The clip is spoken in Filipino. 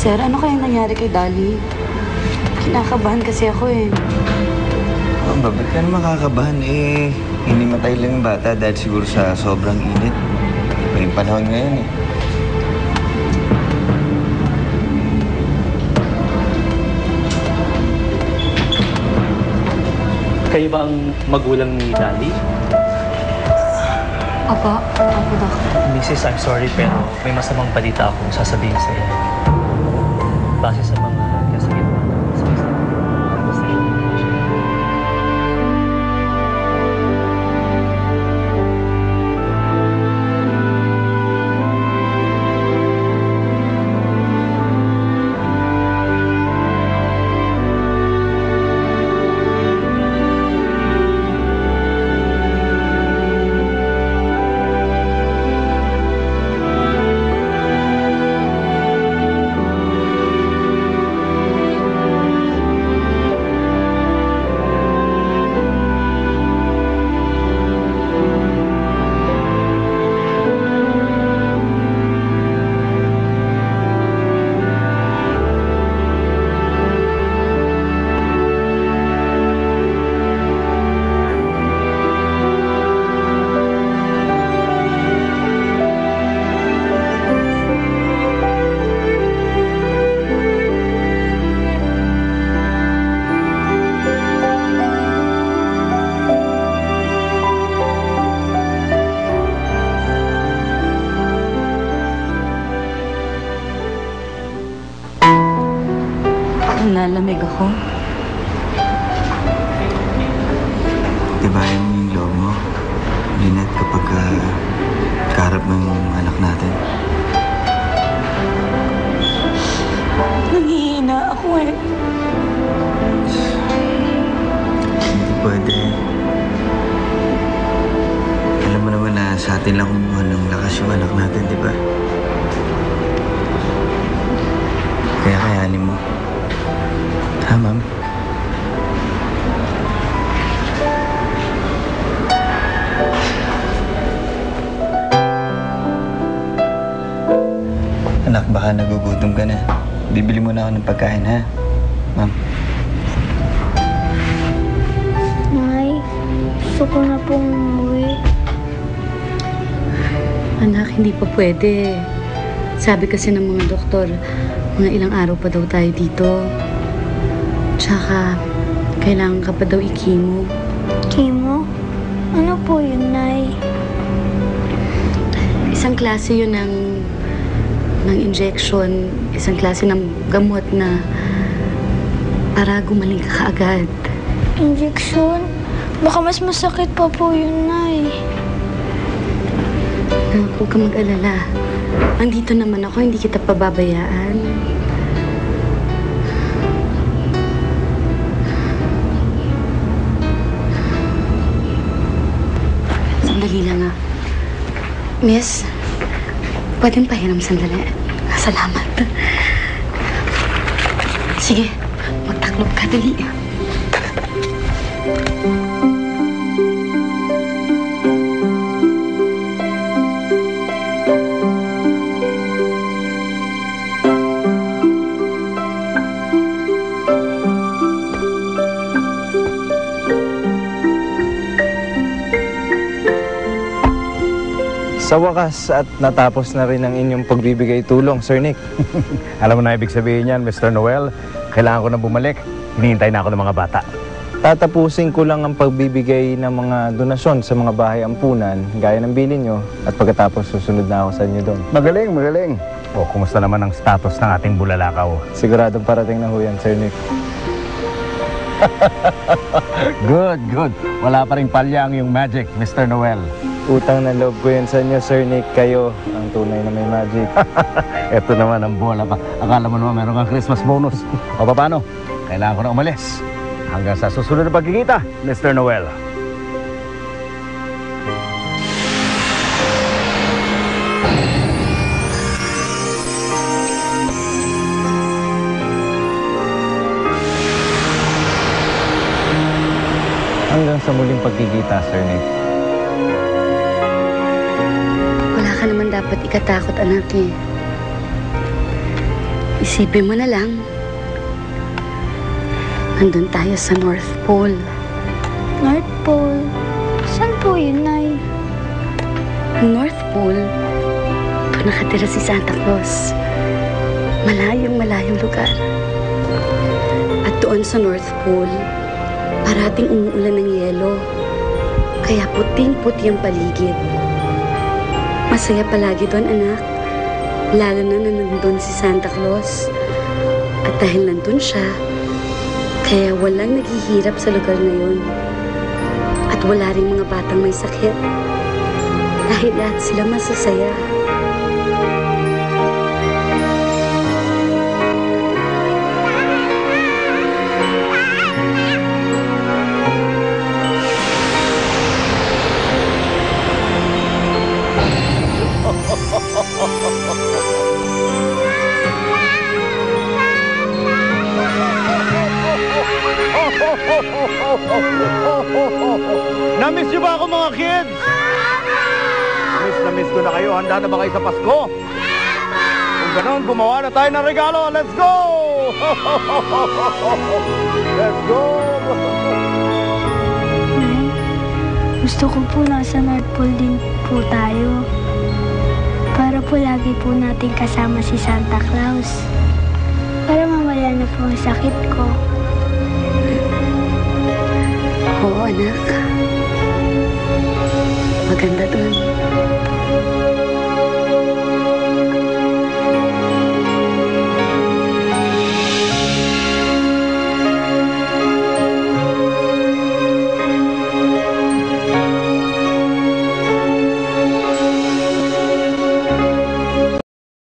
Sir, ano kayang nangyari kay Dali? Kinakabahan kasi ako eh. Ba't ka naman makakabahan? Hinimatay lang yung bata dahil siguro sa sobrang init. Iba yung panahon ngayon eh. Kayo ba ang magulang ni Dali? Opo, Doc. Mrs., I'm sorry pero may masamang balita akong sasabihin sa iyo. Base sa mga kasaginawa sa isang Nalamig ako. Tibayan mo yung loob mo, Lynette, kapag kaharap mo yung anak natin. Nanghihina ako eh. Hindi pwede. Alam mo naman na sa atin lang kumuha ng lakas yung anak natin, di ba? Kaya kayanin mo. Ha, ma'am? Anak, baka nagugutom ka na. Bibili mo na ako ng pagkain, ha? Ma'am? Nay, gusto ko na pong umuwi. Anak, hindi pa pwede. Sabi kasi ng mga doktor, mga ilang araw pa daw tayo dito. Tsaka, kailangan ka pa daw i-chemo. Chemo? Ano po yun, Nay? Isang klase yun ng injection, isang klase ng gamot na para gumaling ka kaagad. Injection? Baka mas masakit pa po yun, Nay. Huwag ka mag-alala. Andito naman ako, hindi kita pababayaan. Sandali lang ah. Miss, pwedeng pahiram sandali. Salamat. Sige, magtaklob ka, dali. Sa wakas at natapos na rin ang inyong pagbibigay tulong, Sir Nick. Alam mo na ibig sabihin yan, Mr. Noel. Kailangan ko na bumalik. Hinihintay na ako ng mga bata. Tatapusin ko lang ang pagbibigay ng mga donasyon sa mga bahay ampunan, gaya ng bilin nyo, at pagkatapos susunod na ako sa inyo doon. Magaling, magaling. O, kumusta naman ang status ng ating bulalakaw? Siguradong parating na ho yan, Sir Nick. Good, good. Wala pa rin palyang yung magic, Mr. Noel. Utang na loob ko yan sa inyo, Sir Nick. Kayo ang tunay na may magic. Ito naman ang bola pa. Akala mo naman meron kang Christmas bonus. O paano? Kailangan ko na umalis. Hanggang sa susunod na pagkikita, Mr. Noel. Hanggang sa muling pagkikita, Sir Nick. Wala ka naman dapat ikatakot, anak eh. Isipin mo na lang. Nandun tayo sa North Pole. North Pole? Saan po yun, Nay? Ang North Pole, doon nakatira si Santa Claus. Malayong lugar. At doon sa North Pole, parating umuulan ng yelo. Kaya puting-puti ang paligid. Masaya palagi doon, anak. Lalo na nandun si Santa Claus. At dahil nandun siya, kaya walang naghihirap sa lugar na yun. At wala rin mga batang may sakit. Dahil lahat sila masasaya. Namiss niyo ba ako, mga kids? Miss ko na kayo. Handa na ba kayo sa Pasko? Kung ganon, gumawa na tayo ng regalo. Let's go! Let's go! Nay, gusto ko po nasa North Pole din po tayo. Para po lagi po natin kasama si Santa Claus. Para mawala na po ang sakit ko. Oo, anak. Maganda doon.